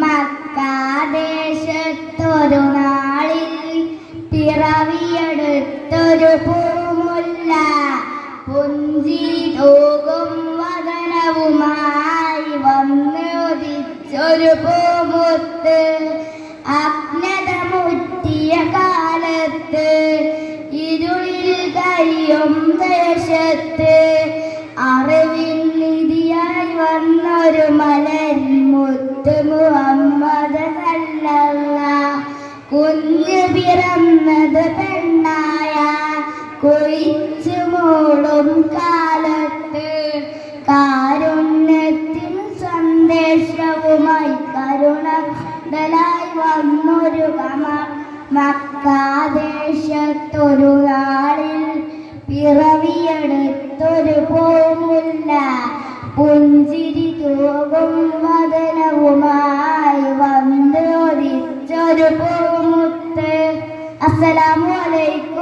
മക്കാദേശത്തൊരു നാളിൽ പിറവിയെടുത്തൊരു പൂമുല്ല, പുഞ്ചിരി തൂകും വദനവുമായി വന്നുദിച്ചൊരു പൂമുത്ത്. അജ്ഞത മുറ്റിയ കാലത്ത് ഇരുളിൽ കഴിയും ദേശത്ത് അറിവിൻ നിധിയായി വന്നൊരു മലർമുത്ത് മുഹമ്മദ് സല്ലല്ലാഹ്. കുഞ്ഞ് പിറന്നത് പെണ്ണായ കുഴിച്ചു മൂടും കാലത്ത് കാരുണ്യത്തിൻ സന്ദേശവുമായി കരുണലായി വന്നൊരു മക്കാദേശത്തൊരു നാളിൽ പിറവിയെടുത്തൊരു പൂമുല്ല, പുഞ്ചിരി തൂകും വദനവുമായി വന്നുദിച്ചൊരു പൂമുത്ത്. അസ്സലാമു അലൈക്കും.